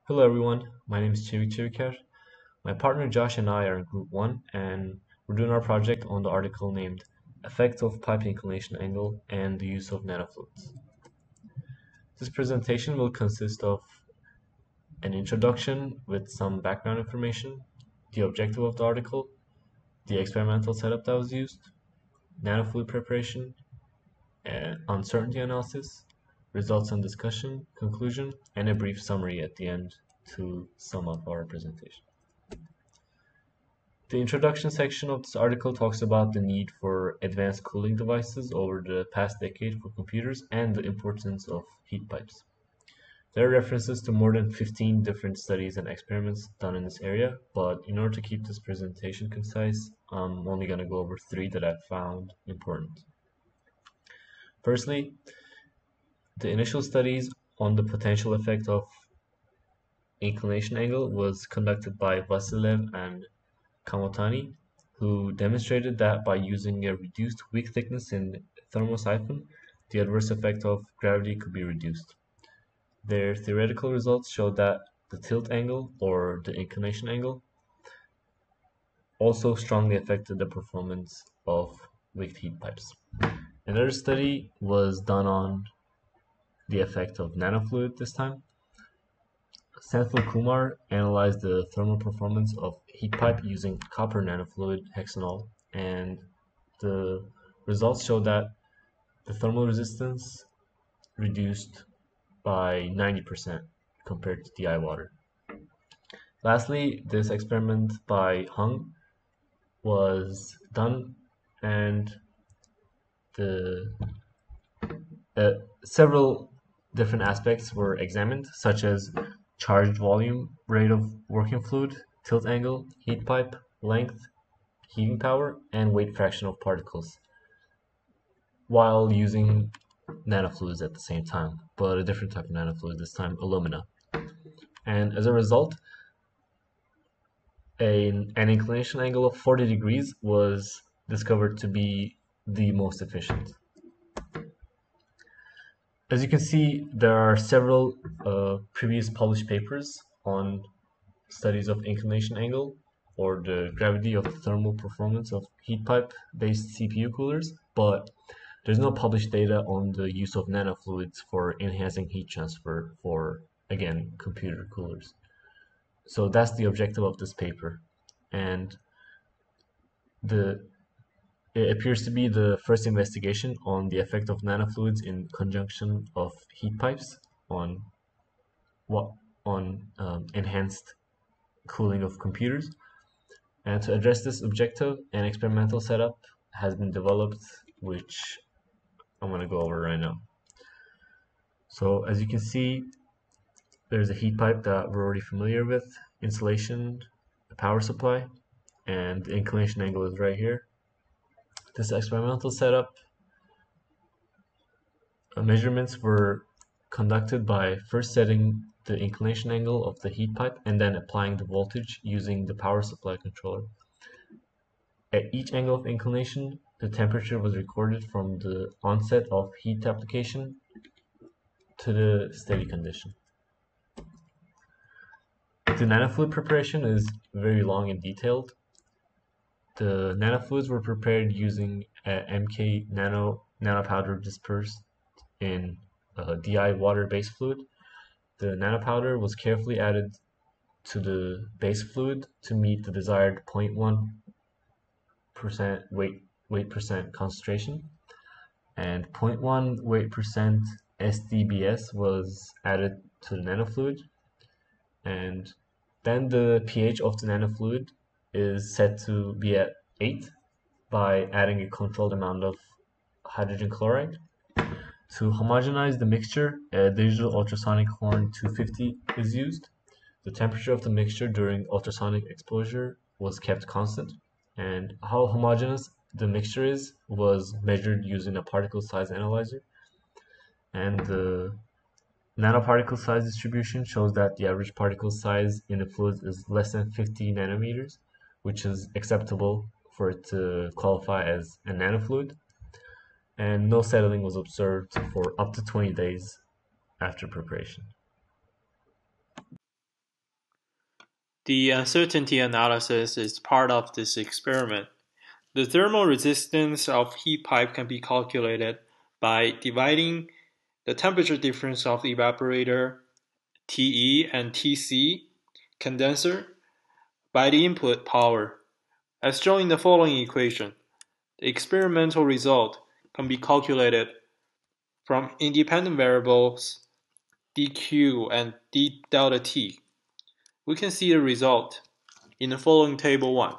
Hello everyone, my name is Ceviker. My partner Josh and I are in Group 1 and we're doing our project on the article named Effect of Pipe Inclination Angle and the Use of Nanofluids. This presentation will consist of an introduction with some background information, the objective of the article, the experimental setup that was used, nanofluid preparation, uncertainty analysis, results and discussion, conclusion, and a brief summary at the end to sum up our presentation. The introduction section of this article talks about the need for advanced cooling devices over the past decade for computers and the importance of heat pipes. There are references to more than 15 different studies and experiments done in this area, but in order to keep this presentation concise, I'm only going to go over 3 that I found important. Firstly, the initial studies on the potential effect of inclination angle was conducted by Vasilev and Kamotani, who demonstrated that by using a reduced wick thickness in thermosiphon, the adverse effect of gravity could be reduced. Their theoretical results showed that the tilt angle, or the inclination angle, also strongly affected the performance of wicked heat pipes. Another study was done on the effect of nanofluid this time. Senthil Kumar analyzed the thermal performance of heat pipe using copper nanofluid hexanol, and the results showed that the thermal resistance reduced by 90% compared to DI water. Lastly, this experiment by Hung was done, and several different aspects were examined, such as charged volume, rate of working fluid, tilt angle, heat pipe, length, heating power, and weight fraction of particles, while using nanofluids at the same time, but a different type of nanofluid, this time alumina. And as a result, an inclination angle of 40 degrees was discovered to be the most efficient. As you can see, there are several previous published papers on studies of inclination angle or the gravity of the thermal performance of heat pipe based CPU coolers, but there's no published data on the use of nanofluids for enhancing heat transfer for, again, computer coolers. So that's the objective of this paper, and it appears to be the first investigation on the effect of nanofluids in conjunction of heat pipes on enhanced cooling of computers. And to address this objective, an experimental setup has been developed, which I'm going to go over right now. So as you can see, there's a heat pipe that we're already familiar with, insulation, a power supply, and the inclination angle is right here. This experimental setup, measurements were conducted by first setting the inclination angle of the heat pipe and then applying the voltage using the power supply controller. At each angle of inclination, the temperature was recorded from the onset of heat application to the steady condition. The nanofluid preparation is very long and detailed. The nanofluids were prepared using MK nanopowder dispersed in DI water-based fluid. The nanopowder was carefully added to the base fluid to meet the desired 0.1% weight percent concentration, and 0.1 weight percent SDBS was added to the nanofluid, and then the pH of the nanofluid is set to be at 8 by adding a controlled amount of hydrogen chloride. To homogenize the mixture, a digital ultrasonic horn 250 is used. The temperature of the mixture during ultrasonic exposure was kept constant, and how homogeneous the mixture is was measured using a particle size analyzer. And the nanoparticle size distribution shows that the average particle size in the fluid is less than 50 nanometers, which is acceptable for it to qualify as a nanofluid. And no settling was observed for up to 20 days after preparation. The uncertainty analysis is part of this experiment. The thermal resistance of heat pipe can be calculated by dividing the temperature difference of the evaporator, TE and TC, condenser, by the input power. As shown in the following equation, the experimental result can be calculated from independent variables dq and d delta t. We can see the result in the following table 1.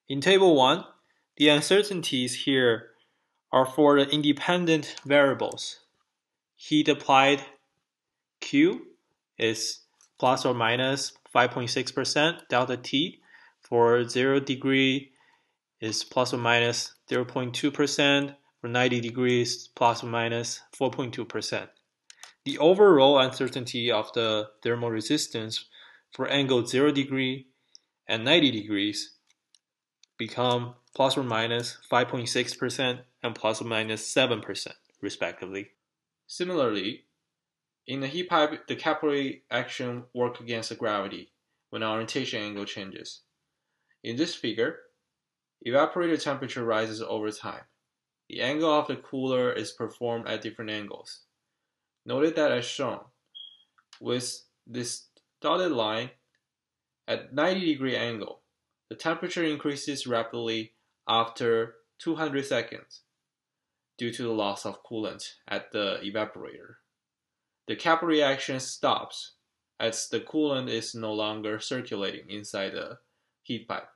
In table 1, the uncertainties here are for the independent variables. Heat applied Q is plus or minus 5.6%, delta T for 0 degree is plus or minus 0.2%, for 90 degrees plus or minus 4.2%. The overall uncertainty of the thermal resistance for angle 0 degree and 90 degrees become plus or minus 5.6% and plus or minus 7% respectively. Similarly, in the heat pipe, the capillary action works against the gravity when orientation angle changes. In this figure, evaporator temperature rises over time. The angle of the cooler is performed at different angles. Note that as shown, with this dotted line, at 90-degree angle, the temperature increases rapidly after 200 seconds due to the loss of coolant at the evaporator. The capillary action stops as the coolant is no longer circulating inside the heat pipe.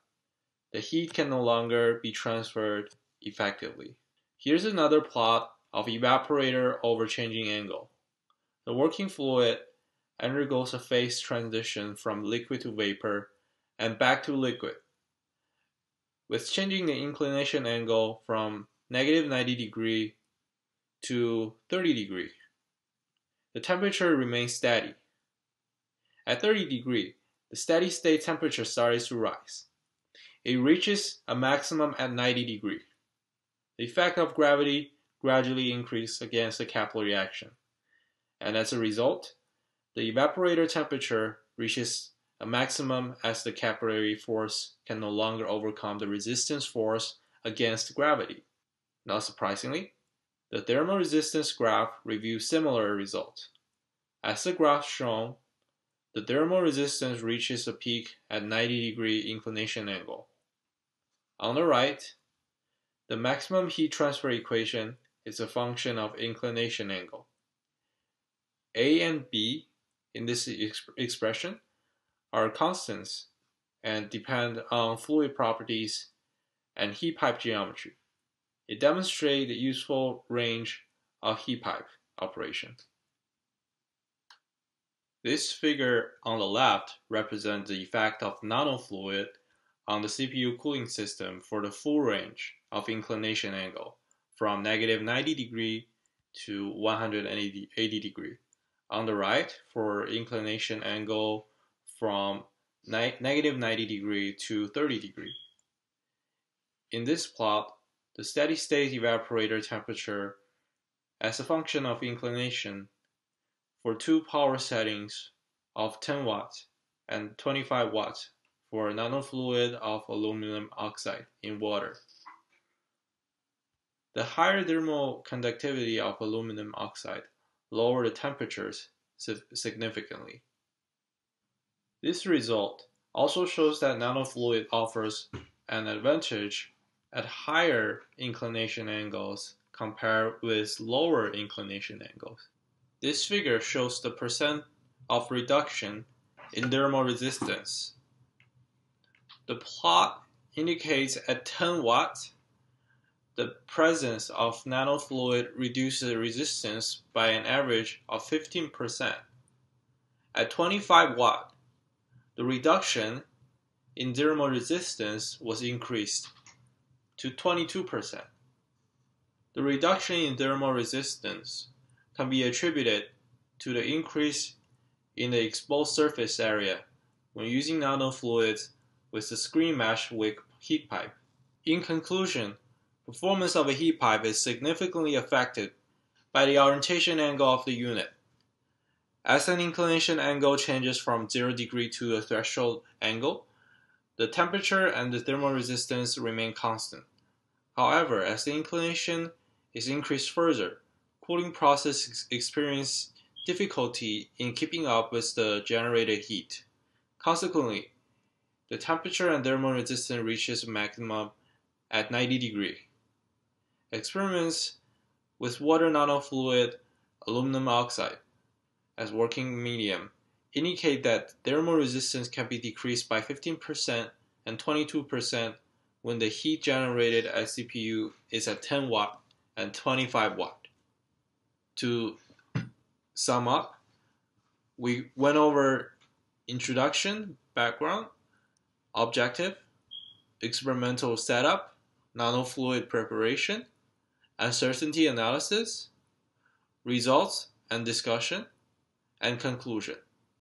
The heat can no longer be transferred effectively. Here's another plot of evaporator over changing angle. The working fluid undergoes a phase transition from liquid to vapor and back to liquid, with changing the inclination angle from negative 90 degree to 30 degree. The temperature remains steady. At 30 degree, the steady state temperature starts to rise. It reaches a maximum at 90 degree. The effect of gravity gradually increases against the capillary action, and as a result, the evaporator temperature reaches a maximum as the capillary force can no longer overcome the resistance force against gravity. Not surprisingly, the thermal resistance graph reveals similar results. As the graph shown, the thermal resistance reaches a peak at 90-degree inclination angle. On the right, the maximum heat transfer equation is a function of inclination angle. A and B in this expression are constants and depend on fluid properties and heat pipe geometry. It demonstrates the useful range of heat pipe operation. This figure on the left represents the effect of nanofluid on the CPU cooling system for the full range of inclination angle from negative 90 degree to 180 degree. On the right, for inclination angle from negative 90 degree to 30 degree. In this plot, the steady state evaporator temperature as a function of inclination for two power settings of 10 watts and 25 watts for a nanofluid of aluminum oxide in water. The higher thermal conductivity of aluminum oxide lower the temperatures significantly. This result also shows that nanofluid offers an advantage at higher inclination angles compared with lower inclination angles. This figure shows the percent of reduction in thermal resistance. The plot indicates at 10 watts, the presence of nanofluid reduces the resistance by an average of 15%. At 25 watt, the reduction in thermal resistance was increased to 22%. The reduction in thermal resistance can be attributed to the increase in the exposed surface area when using nanofluids with the screen mesh wick heat pipe. In conclusion, performance of a heat pipe is significantly affected by the orientation angle of the unit. As an inclination angle changes from 0 degree to a threshold angle, the temperature and the thermal resistance remain constant. However, as the inclination is increased further, cooling process experience difficulty in keeping up with the generated heat. Consequently, the temperature and thermal resistance reaches a maximum at 90 degrees. Experiments with water nanofluid aluminum oxide as working medium indicate that thermal resistance can be decreased by 15% and 22% when the heat generated at CPU is at 10 watt and 25 watt. To sum up, we went over introduction, background, objective, experimental setup, nanofluid preparation, uncertainty analysis, results and discussion, and conclusion.